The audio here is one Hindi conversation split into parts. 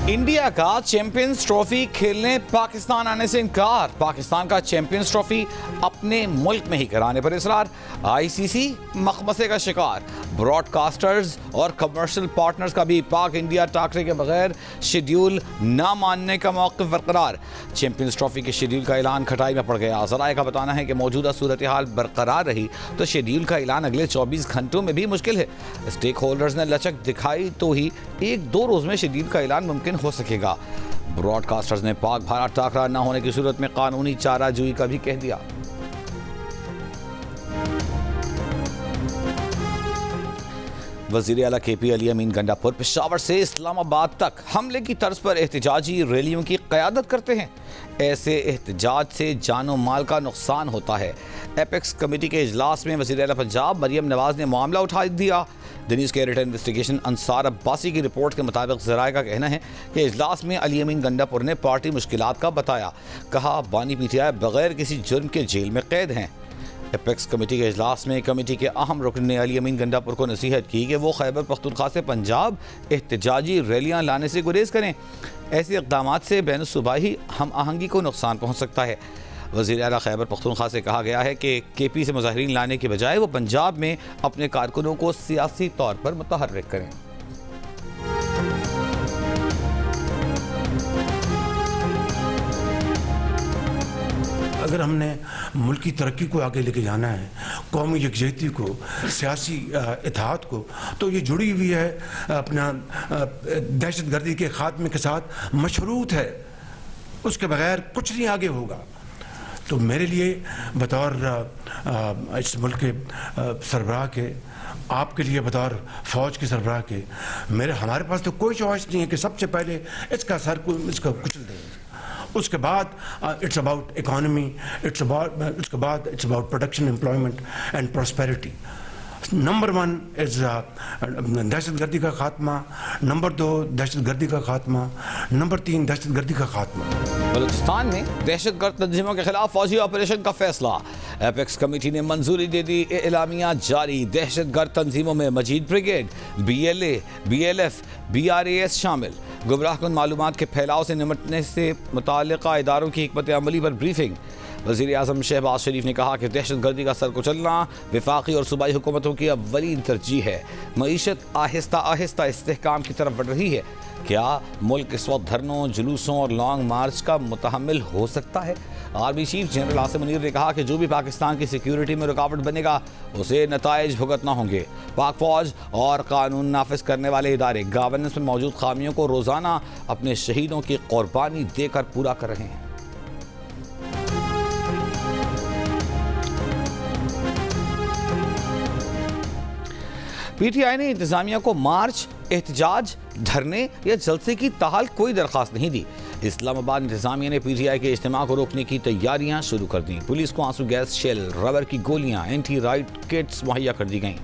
इंडिया का चैंपियंस ट्रॉफी खेलने पाकिस्तान आने से इनकार। पाकिस्तान का चैंपियंस ट्रॉफी अपने मुल्क में ही कराने पर इसरार। आईसीसी मखमसे का शिकार। ब्रॉडकास्टर्स और कमर्शियल पार्टनर्स का भी पाक इंडिया टाकरे के बगैर शेड्यूल न मानने का मौक़िफ़ बरकरार। चैंपियंस ट्रॉफी के शेड्यूल का ऐलान खटाई में पड़ गया। ज़राए का बताना है कि मौजूदा सूरत हाल बरकरार रही तो शेड्यूल का ऐलान अगले 24 घंटों में भी मुश्किल है। स्टेक होल्डर्स ने लचक दिखाई तो ही 1-2 रोज़ में शेड्यूल का ऐलान मुमकिन हो सकेगा। ब्रॉडकास्टर्स ने पाक भारत टाकरा न होने की सूरत में कानूनी चाराजोई का भी कह दिया। वज़ीर आला KP अली अमीन गंडापुर पेशावर से इस्लामाबाद तक हमले की तर्ज पर एहतजाजी रैलियों की क़यादत करते हैं। ऐसे एहतजाज से जानो माल का नुकसान होता है। एपेक्स कमेटी के इजलास में वज़ीर आला पंजाब मरियम नवाज ने मामला उठा दिया। दिनीश कैरेट इन्वेस्टिगेशन अंसार अब्बासी की रिपोर्ट के मुताबिक ज़राए का कहना है कि इजलास में अली अमीन गंडापुर ने पार्टी मुश्किलात का बताया। कहा बानी PTI बगैर किसी जुर्म के जेल में कैद हैं। एपेक्स कमेटी के इजलास में कमेटी के अहम रुकन ने अली अमीन गंडापुर को नसीहत की कि वो खैबर पख्तूनख्वा से पंजाब एहतजाजी रैलियाँ लाने से गुरेज करें। ऐसे इक़दामात से बैन सूबाही हम आहंगी को नुकसान पहुँच सकता है। वज़ीर आला खैबर पख्तूनख्वा से कहा गया है कि KP से मुज़ाहिरीन लाने के बजाय वो पंजाब में अपने कारकुनों को सियासी तौर पर मुतहर्रिक करें। अगर हमने मुल्क की तरक्की को आगे लेके जाना है, कौमी यकजहती को, सियासी इत्तेहाद को, तो ये जुड़ी हुई है अपना दहशतगर्दी के ख़ात्मे के साथ मशरूत है। उसके बगैर कुछ नहीं आगे होगा। तो मेरे लिए बतौर इस मुल्क के सरबराह के, आपके लिए बतौर फ़ौज के सरबराह के, हमारे पास तो कोई चॉइस नहीं है कि सबसे पहले इसका कुचल दें। उसके बाद इट्स अबाउट इकॉनमी, उसके बाद it's about production, employment and prosperity. Number 1 is दहशतगर्दी का खात्मा, नंबर 2 दहशतगर्दी का खात्मा, नंबर 3 दहशतगर्दी का खात्मा। बलूचिस्तान में दहशतगर्द तंजीमों के खिलाफ फौजी ऑपरेशन का फैसला। एपेक्स कमेटी ने मंजूरी दे दी। एलामिया जारी। दहशतगर्द तंजीमों में मजीद ब्रिगेड, BLA, BLF, BRAS शामिल। गुमराहकुन मालूमात के फैलाव से निपटने से मुताल्लिका इदारों की हिकमत अमली पर ब्रीफिंग। वज़ीर आज़म शहबाज शरीफ ने कहा कि दहशतगर्दी का सर कुचलना वफाकी और सूबाई हुकूमतों की अव्वलीन तरजीह है। मईशत आहिस्ता आहिस्ता इस्तेहकाम की तरफ बढ़ रही है। क्या मुल्क इस वक्त धरनों, जुलूसों और लॉन्ग मार्च का मुतहम्मिल हो सकता है? Army chief general Asim Munir ने कहा कि जो भी पाकिस्तान की सिक्योरिटी में रुकावट बनेगा उसे नताइज भुगतना होंगे। पाक फौज और कानून नाफिज करने वाले इदारे गवर्नेंस में मौजूद खामियों को रोज़ाना अपने शहीदों की कुर्बानी देकर पूरा कर रहे हैं। PTI ने इंतजामिया को मार्च, एहतजाज, धरने या जलसे की ताहाल कोई दरख्वास्त नहीं दी। इस्लामाबाद इंतजामिया ने PTI के इज्तिमा को रोकने की तैयारियां शुरू कर दी। पुलिस को आंसू गैस शेल, रबर की गोलियां, एंटी राइट किट्स मुहैया कर दी गईं।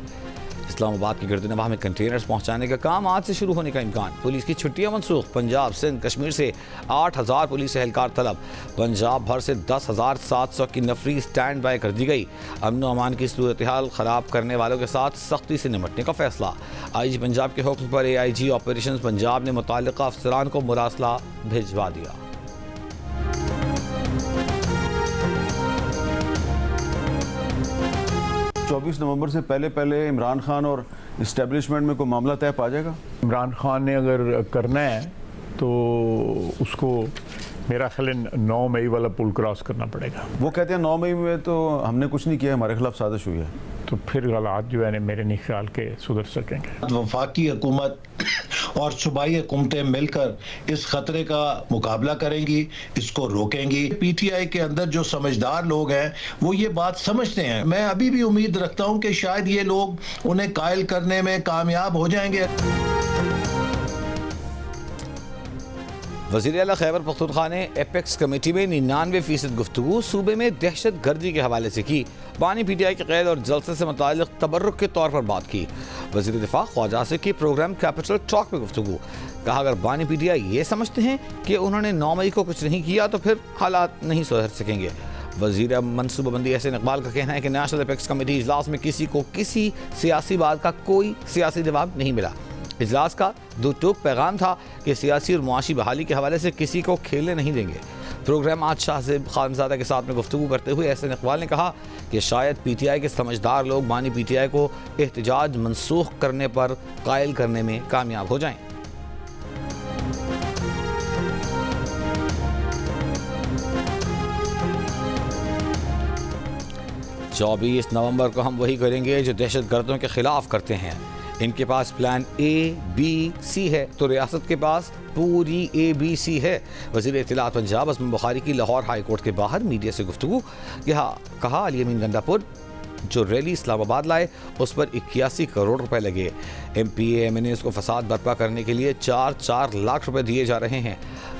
इस्लामाबाद की गिरदनवाह में कंटेनर्स पहुंचाने का काम आज से शुरू होने का इम्कान। पुलिस की छुट्टियां मनसूख। पंजाब, सिंध, कश्मीर से 8000 पुलिस एहलकार तलब। पंजाब भर से 10,700 की नफरी स्टैंड बाय कर दी गई। अमन अमान की सूरत हाल ख़राब करने वालों के साथ सख्ती से निपटने का फैसला। IG पंजाब के हुक्म पर AIG ऑपरेशन पंजाब ने मुताल्लिका अफसरान को मुरासला भिजवा दिया। 24 नवंबर से पहले इमरान खान और इस्टेब्लिशमेंट में कोई मामला तय पा जाएगा? इमरान खान ने अगर करना है तो उसको मेरा ख्याल 9 मई वाला पुल क्रॉस करना पड़ेगा। वो कहते हैं 9 मई में तो हमने कुछ नहीं किया, हमारे खिलाफ साजिश हुई है। तो फिर हालात जो है मेरे नहीं ख्याल के सुधर सकेंगे। वफाकी हुकूमत और सूबाई हुकूमतें मिलकर इस खतरे का मुकाबला करेंगी, इसको रोकेंगी। PTI के अंदर जो समझदार लोग हैं वो ये बात समझते हैं। मैं अभी भी उम्मीद रखता हूं कि शायद ये लोग उन्हें कायल करने में कामयाब हो जाएंगे। वज़ीर आला खैबर पख्तूनख्वा ने एपेक्स कमेटी में 99% गुफ्तगू सूबे में दहशत गर्दी के हवाले से की। बानी PTI के कैद और जलसे से मुताल्लिक़ तबर्रुक के तौर पर बात की। वज़ीर दिफा ख्वाजा आसिफ की प्रोग्राम कैपिटल टॉक में गुफ्तगू। कहा अगर बानी PTI ये समझते हैं कि उन्होंने 9 मई को कुछ नहीं किया तो फिर हालात नहीं सुधर सकेंगे। वज़ीर मनसूबाबंदी एहसन इकबाल का कहना है कि नेशनल एपेक्स कमेटी इजलास में किसी को किसी सियासी बात का कोई सियासी जवाब नहीं मिला। इजलास का दो टोक पैगाम था कि सियासी और मुआशी बहाली के हवाले से किसी को खेलने नहीं देंगे। प्रोग्राम आज शाहजेब खानजादा के साथ में गुफ्तगू करते हुए एहसन इकबाल ने कहा कि शायद PTI के समझदार लोग बानी PTI को एहतजाज मनसूख करने पर कायल करने में कामयाब हो जाएं। चौबीस नवंबर को हम वही करेंगे जो दहशत गर्दों के खिलाफ करते हैं। इनके पास प्लान ABC है तो रियासत के पास पूरी ABC है। वज़ीर इत्तलात पंजाब असम बुखारी की लाहौर हाई कोर्ट के बाहर मीडिया से गुफ्तगू कहा अली अमीन गंडापुर जो रैली इस्लामाबाद लाए उस पर 81 करोड़ रुपए लगे। MPA MNAs को फसाद बर्पा करने के लिए 4 लाख रुपए दिए जा रहे हैं।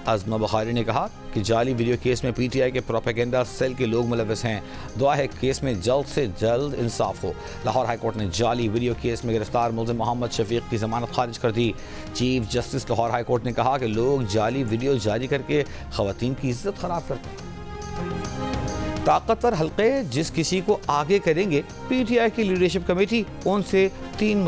अज़मा बुखारी ने कहा कि जाली वीडियो केस में PTI के प्रोपेगेंडा सेल के लोग मुलविस हैं। दुआ है केस में जल्द से जल्द इंसाफ हो। लाहौर हाई कोर्ट ने जाली वीडियो केस में गिरफ्तार मुल्ज़िम मोहम्मद शफीक की जमानत खारिज कर दी। Chief justice Lahore high court ने कहा कि लोग जाली वीडियो जारी करके खवातीन की इज्जत खराब करते हैं। ताकतवर हल्के जिस किसी को आगे करेंगे PTI की लीडरशिप कमेटी उनसे 3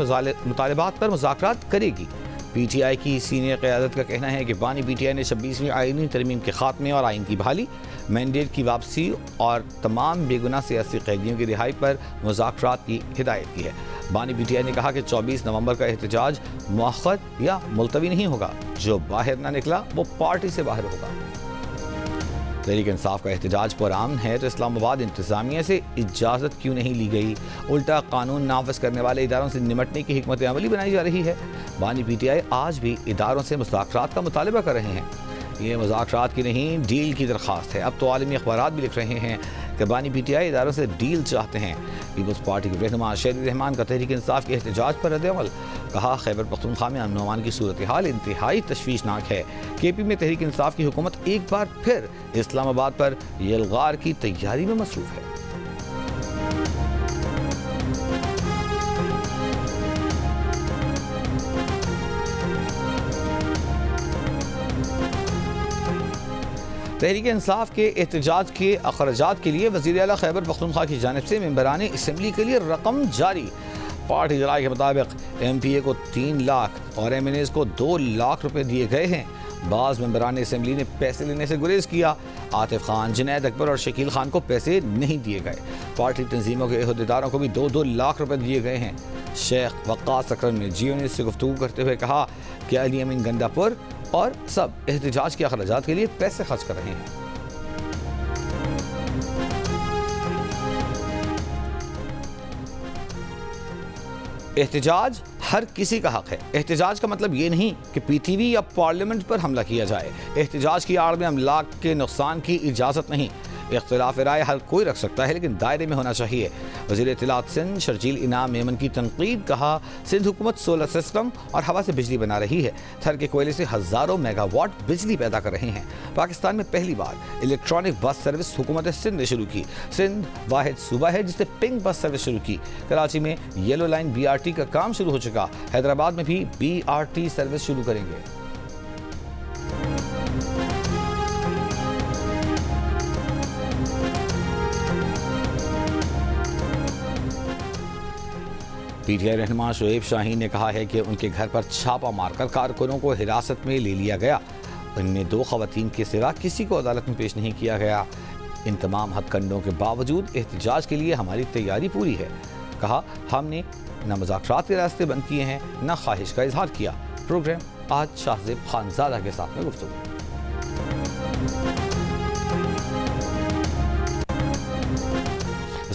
मुतालबात पर मुज़ाकरात करेगी। PTI की सीनियर क़यादत का कहना है कि बानी PTI ने 26वीं आईनी तरमीम के खात्मे और आइन की बहाली, मैंडेट की वापसी और तमाम बेगुनाह सियासी कैदियों की रिहाई पर मुज़ाकरात की हिदायत की है। बानी PTI ने कहा कि 24 नवंबर का एहतजाज मुअख्खर या मुलतवी नहीं होगा। जो बाहर ना निकला वो पार्टी से बाहर होगा। तहरीक इंसाफ का एहतजाज पुरअमन है तो इस्लामाबाद इंतजामिया से इजाज़त क्यों नहीं ली गई? उल्टा कानून नाफिज करने वाले इदारों से निमटने की हिकमत अमली बनाई जा रही है। बानी PTI आज भी इदारों से मुज़ाकरात का मुतालबा कर रहे हैं। ये मुज़ाकरात की नहीं डील की दरख्वास्त है। अब तो आलमी अखबारात भी लिख रहे हैं कि बानी PTI इदारों से डील चाहते हैं। पीपल्स पार्टी के रहनुमा शेर रहमान का तहरीक इंसाफ के एहतजाज पर रद्द-ए-अमल। कहा खैबर पख्तूनख्वा में अमन अमान की सूरत हाल इंतहाई तशवीशनाक है। KP में तहरीक इंसाफ की हुकूमत एक बार फिर इस्लामाबाद पर यलगार की तैयारी में मसरूफ है। तहरीक इंसाफ के एहतजाज के अखराजात के लिए वज़ीर आला खैबर पख्तूनख्वा की जानिब से मेंबरान असम्बली के लिए रकम जारी। पार्टी जराये के मुताबिक MPA को 3 लाख और MNAs को 2 लाख रुपए दिए गए हैं। बाज़ मेंबरान असम्बली ने पैसे लेने से गुरेज किया। आतिफ खान, जुनैद अकबर और शकील खान को पैसे नहीं दिए गए। पार्टी तंजीमों के अहदेदारों को भी 2-2 लाख रुपए दिए गए हैं। शेख वक्कास अकरम ने GO न्यूज़ से गुफ्तगू करते हुए कहा कि अली अमीन गंडापुर और सब एहतजाज के अखराजात के लिए पैसे खर्च कर रहे हैं। एहतजाज हर किसी का हक है। एहतजाज का मतलब ये नहीं कि PTV या पार्लियामेंट पर हमला किया जाए। एहतजाज की आड़ में अमलाक के नुकसान की इजाज़त नहीं। इख्तिलाफ राय हर कोई रख सकता है लेकिन दायरे में होना चाहिए। वज़ीर इत्तलात सिंध शर्जील इनाम मेमन की तनकीद। कहा सिंध हुकूमत सोलर सिस्टम और हवा से बिजली बना रही है। थर के कोयले से हज़ारों मेगावाट बिजली पैदा कर रहे हैं। पाकिस्तान में पहली बार इलेक्ट्रॉनिक बस सर्विस हुकूमत सिंध ने शुरू की। सिंध वाहिद सूबा है जिसने पिंक बस सर्विस शुरू की। कराची में येलो लाइन BRT का काम शुरू हो चुका। हैदराबाद में भी BRT सर्विस शुरू करेंगे। PTI रहनुमा शुएब शाहीन ने कहा है कि उनके घर पर छापा मारकर कारकुनों को हिरासत में ले लिया गया। इनमें 2 खवातीन के सिवा किसी को अदालत में पेश नहीं किया गया। इन तमाम हथकंडों के बावजूद एहतजाज के लिए हमारी तैयारी पूरी है। कहा हमने न मुज़ाकरात के रास्ते बंद किए हैं न ख्वाहिश का इजहार किया। प्रोग्राम आज शाहजेब खानजादा के साथ में गुफ्तगू।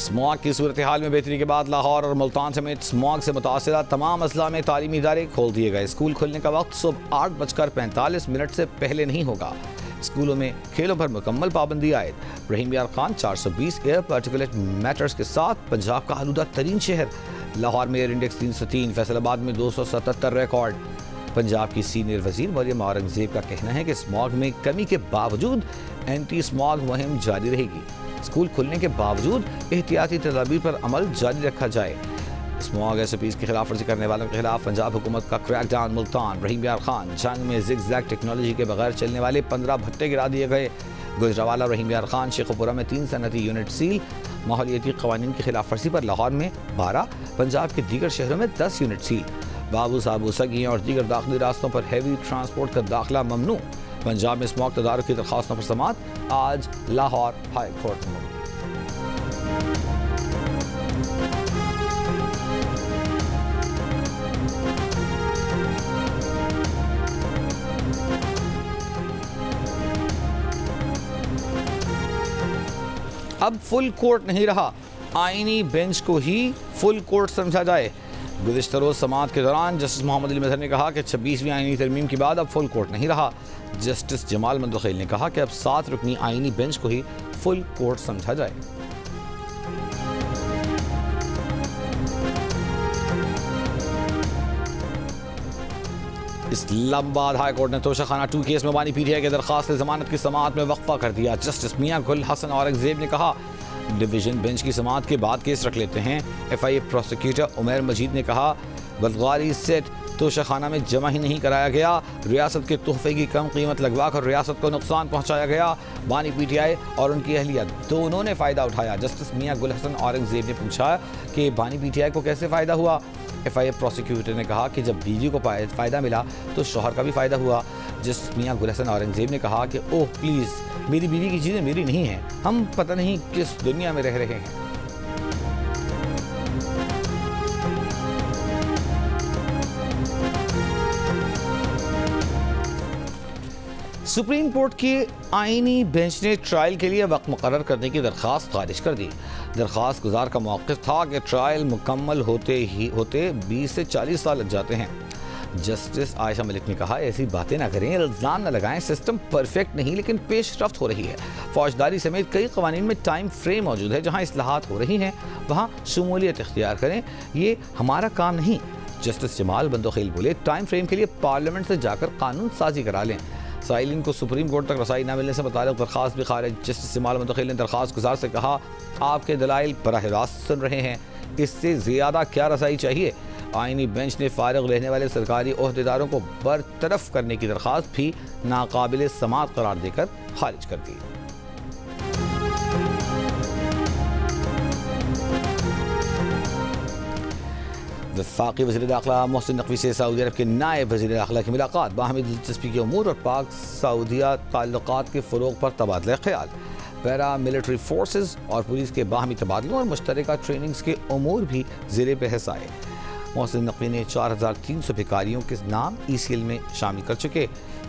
स्मॉग की सूरत हाल में बेहतरी के बाद लाहौर और मुल्तान समेत स्मॉग से मुतासरा तमाम अजला में तालीमी इदारे खोल दिए गए। स्कूल खुलने का वक्त सुबह 8:45 से पहले नहीं होगा। स्कूलों में खेलों पर मुकम्मल पाबंदी आयद। रहीम यार खान 420 एयर पार्टिकुलेट मैटर्स के साथ पंजाब का आलूदा तरीन शहर। लाहौर में एयर इंडेक्स 303, फैसलाबाद में 277 रिकॉर्ड। पंजाब की सीनियर वजीर मरियम औरंगजेब का कहना है कि स्मॉग में कमी के बावजूद एंटी स्मॉग मुहिम जारी रहेगी। स्कूल खुलने के बावजूद एहतियाती तदाबीर पर अमल जारी रखा जाए। स्मॉग SOPs की खिलाफ वर्जी करने वालों के खिलाफ पंजाब हुकूमत का क्रैकडाउन। मुल्तान रहीम यार खान जंग में जिग-जैग टेक्नोलॉजी के बगैर चलने वाले 15 भट्टे गिरा दिए गए। गुजरावाला रहीम यार खान शेखुपुरा में 3 सनती यूनिट सील। माहौलियाती कवानीन की खिलाफ वर्जी पर लाहौर में 12, पंजाब के दीगर शहरों में 10 यूनिट सील। बाबू साबू सगी और दीगर दाखिली रास्तों पर हैवी ट्रांसपोर्ट का दाखिला ममनू। पंजाब में स्मॉग तदारुक की दरखास्तों पर समाअत आज लाहौर हाई कोर्ट में होगी। अब फुल कोर्ट नहीं रहा, आईनी बेंच को ही फुल कोर्ट समझा जाए। गुज़िश्ता रोज़ समाअत के दौरान जस्टिस मोहम्मद अली मज़हर ने कहा कि 26वीं आईनी तरमीम के बाद अब फुल कोर्ट नहीं रहा। जस्टिस जमाल मंदखेल ने कहा कि अब 7 रुकनी आईनी बेंच को ही फुल कोर्ट समझा जाए। इस्लामाबाद हाई कोर्ट ने तोशाखाना 2 केस में बानी पीटीआई की दरखास्त जमानत की समाअत में वक्फा कर दिया। जस्टिस मियां गुल हसन औरंगजेब ने कहा डिवीजन बेंच की समाअत के बाद केस रख लेते हैं। FIA प्रोसिक्यूटर उमर मजीद ने कहा बलगारी सेट तोशाखाना में जमा ही नहीं कराया गया, रियासत के तोहफे की कम कीमत लगवा कर रियासत को नुकसान पहुंचाया गया। बानी पीटीआई और उनकी अहलिया दोनों ने फ़ायदा उठाया। जस्टिस मियां गुल हसन औरंगजेब ने पूछा कि बानी पीटीआई को कैसे फ़ायदा हुआ। FIA प्रोसिक्यूटर ने कहा कि जब बीवी को फ़ायदा मिला तो शौहर का भी फ़ायदा हुआ। जस्टिस मियां गुल हसन औरंगजेब ने कहा कि ओह प्लीज़, मेरी बीवी की चीज़ें मेरी नहीं हैं, हम पता नहीं किस दुनिया में रह रहे हैं। सुप्रीम कोर्ट की आईनी बेंच ने ट्रायल के लिए वक्त मुकर्रर करने की दरख्वास्त खारिज कर दी। दरख्वास्त गुजार का मौक़िफ़ था कि ट्रायल मुकम्मल होते 20 से 40 साल लग जाते हैं। जस्टिस आयशा मलिक ने कहा ऐसी बातें ना करें, इल्ज़ाम न लगाएं, सिस्टम परफेक्ट नहीं लेकिन पेशरफ्त हो रही है। फौजदारी समेत कई कवानीन में टाइम फ्रेम मौजूद है, जहाँ इस्लाहात हो रही हैं वहाँ शमूलियत इख्तियार करें, ये हमारा काम नहीं। जस्टिस जमाल बंदोखेल बोले टाइम फ्रेम के लिए पार्लियामेंट से जाकर कानून साजी करा लें। साइलिन को सुप्रीम कोर्ट तक रसाई न मिलने से मुताल्लिक़ दरख्वास्त भी खारिज। जस्टिस जमाल बंदोखेल ने दरख्वास्त गुजार से कहा आपके दलाइल बराह रास्त सुन रहे हैं, इससे ज़्यादा क्या रसाई चाहिए। आईनी बेंच ने फारिग रहने वाले सरकारी ओहदेदारों को बरतरफ करने की दरख्वास्त भी नाकाबिल समाअत करार देकर खारिज कर दी। वफाकी वज़ीर दाखिला मोहसिन नकवी से सऊदी अरब के नायब वज़ीर दाखिला की मुलाकात, बाहमी दिलचस्पी के उमूर और पाक सऊदिया ताल्लुकात के फ़रोग़ पर तबादला ख्याल। पैरा मिलिट्री फोर्सेस और पुलिस के बाहमी तबादलों और मुश्तरका ट्रेनिंग्स के उमूर भी ज़ेर बहस आए। मोहसिन नकवी ने 4300 भिखारियों के नाम ECL में शामिल कर चुके।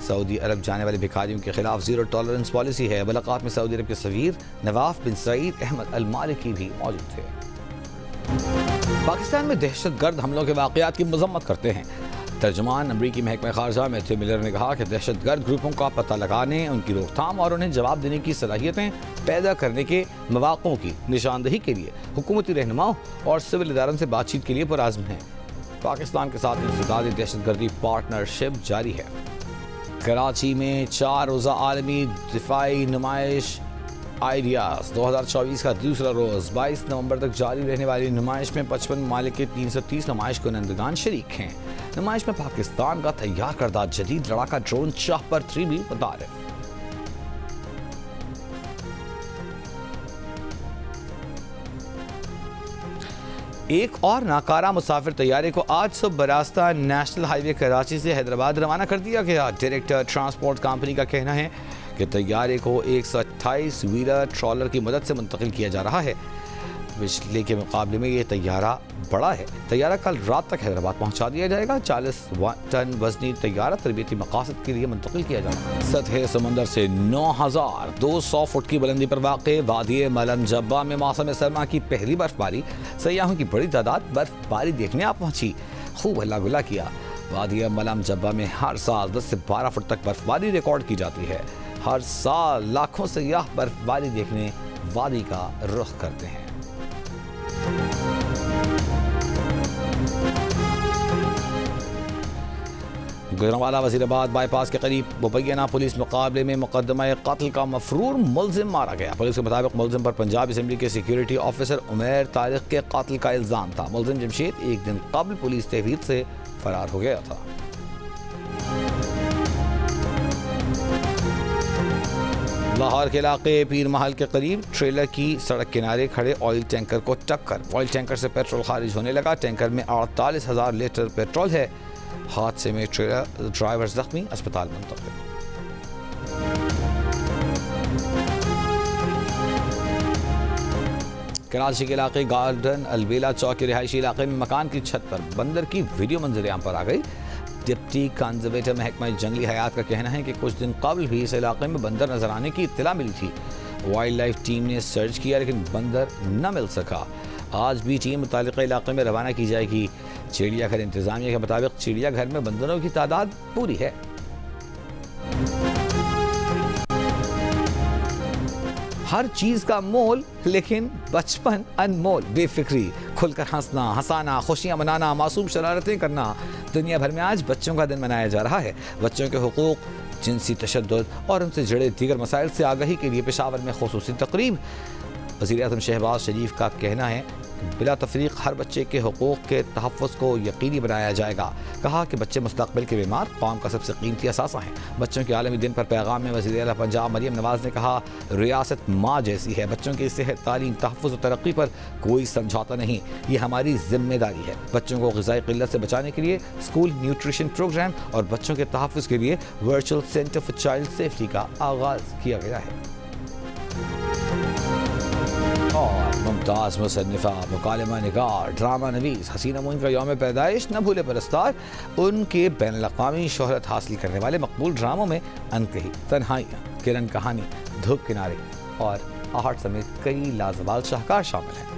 सऊदी अरब जाने वाले भिखारियों के खिलाफ ज़ीरो टॉलरेंस पॉलिसी है। मुलाकात में सऊदी अरब के सफ़ीर नवाफ बिन सईद अहमद अल मालिकी भी मौजूद थे। पाकिस्तान में दहशतगर्द हमलों के वाक़यात की मज़म्मत करते हैं। तर्जुमान अमरीकी महकमा ख़ारजा मैथ्यू मिलर ने कहा कि दहशतगर्द ग्रुपों का पता लगाने, उनकी रोकथाम और उन्हें जवाब देने की सलाहियतें पैदा करने के मौक़ों की निशानदही के लिए हुकूमती रहनुमाओं और सिविल इदारों से बातचीत के लिए पुरआज़्म हैं। पाकिस्तान के साथ इंसदादी दहशतगर्दी पार्टनरशिप जारी है। कराची में 4 रोज़ा आलमी दिफाई नुमाइश आइडियाज़ 2024 का दूसरा रोज़ 22 नवंबर तक जारी रहने वाली नुमाइश में 55 ममालिक के 330 नुमाइश कुनंदगान शरीक हैं। नुमाइश में पाकिस्तान का तैयार करदा जदीद लड़ाका ड्रोन शाहपर 3 भी मुतारिफ। एक और नाकारा मुसाफिर तैयारे को आज सुबह बरास्ता नेशनल हाईवे कराची से हैदराबाद रवाना कर दिया गया। डायरेक्टर ट्रांसपोर्ट कंपनी का कहना है कि तैयारे को 128 व्हीलर ट्रॉलर की मदद से मुंतकिल किया जा रहा है। पिछले के मुकाबले में ये तैयारा बड़ा है। तैयारा कल रात तक हैदराबाद पहुंचा दिया जाएगा। 40 टन वजनी तैयारा तरबियती मकासद के लिए मुंतकिल किया जाएगा। सतह समंदर से 9200 फुट की बुलंदी पर वाक़े वादी मलम जब्बा में मौसम सरमा की पहली बर्फबारी, सयाहों की बड़ी तादाद बर्फबारी देखने आ पहुंची। खूब हल्ला गुल्ला किया। वादी मलम जब्बा में हर साल 10 से 12 फुट तक बर्फबारी रिकॉर्ड की जाती है। हर साल लाखों सयाह बर्फबारी देखने वादी का रुख करते हैं। गुजरांवाला वजीराबाद बाईपास के करीब मुबैना पुलिस मुकाबले में मुकदमा कत्ल का मफरूर मुलजिम मारा गया। पुलिस के मुताबिक मुलजिम पर पंजाब असेंबली के सिक्योरिटी ऑफिसर उमैर तारिक के कत्ल का इल्ज़ाम था। मुलजिम जमशेद एक दिन कबल पुलिस तहरीर से फरार हो गया था। लाहौर के इलाके पीर महल के करीब ट्रेलर की सड़क किनारे खड़े ऑयल टैंकर को टक्कर। ऑयल टैंकर से पेट्रोल खारिज होने लगा। टैंकर में 48,000 लीटर पेट्रोल है। हादसे में ट्रेलर ड्राइवर जख्मी, अस्पताल मुंतकिल। कराची के इलाके गार्डन अलबेला चौक के रिहायशी इलाके में मकान की छत पर बंदर की वीडियो मंजरेआम पर आ गई। डिप्टी कंजर्वेटर महकमा जंगली हयात का कहना है कि कुछ दिन कबल भी इस इलाके में बंदर नजर आने की इत्तला मिली थी। वाइल्ड लाइफ टीम ने सर्च किया लेकिन बंदर न मिल सका। आज भी टीम मुतालिका इलाके में रवाना की जाएगी। चिड़ियाघर इंतजामिया के मुताबिक चिड़ियाघर में बंदरों की तादाद पूरी है। हर चीज का मोल लेकिन बचपन अनमोल। बेफिक्री, खुलकर हंसना, हंसाना, खुशियां मनाना, मासूम शरारतें करना। दुनिया भर में आज बच्चों का दिन मनाया जा रहा है। बच्चों के हुकूक, जिनसी तशद्दुद और उनसे जुड़े दीगर मसाइल से आगाही के लिए पेशावर में खुसूसी तकरीब। वज़ीर-ए-आज़म शहबाज शरीफ का कहना है कि बिला तफरीक हर बच्चे के हुकूक के तहफ़्फ़ुज़ को यकीनी बनाया जाएगा। कहा कि बच्चे मुस्तक़बिल के बीमार कौम का सबसे कीमती असासा हैं। बच्चों के आलमी दिन पर पैगाम में वज़ीर आला पंजाब मरियम नवाज़ ने कहा, रियासत माँ जैसी है। बच्चों की सेहत, तालीम, तहफ़्फ़ुज़ और तरक्की पर कोई समझौता नहीं। ये हमारी जिम्मेदारी है। बच्चों को ग़िज़ाई क़िल्लत से बचाने के लिए स्कूल न्यूट्रिशन प्रोग्राम और बच्चों के तहफ़्फ़ुज़ के लिए virtual centre for child safety का आगाज़ किया गया है। और मुमताज़ मुसन्निफ़ा, मुकालमा निगार, ड्रामा नवीस हसीना मोइन का यौम पैदाइश न भूले परस्तार। उनके बैनुल-अक़वामी शोहरत हासिल करने वाले मकबूल ड्रामों में अनकही, तन्हाइयाँ, किरण कहानी, धूप किनारे और आहट समेत कई लाजवाब शाहकार शामिल हैं।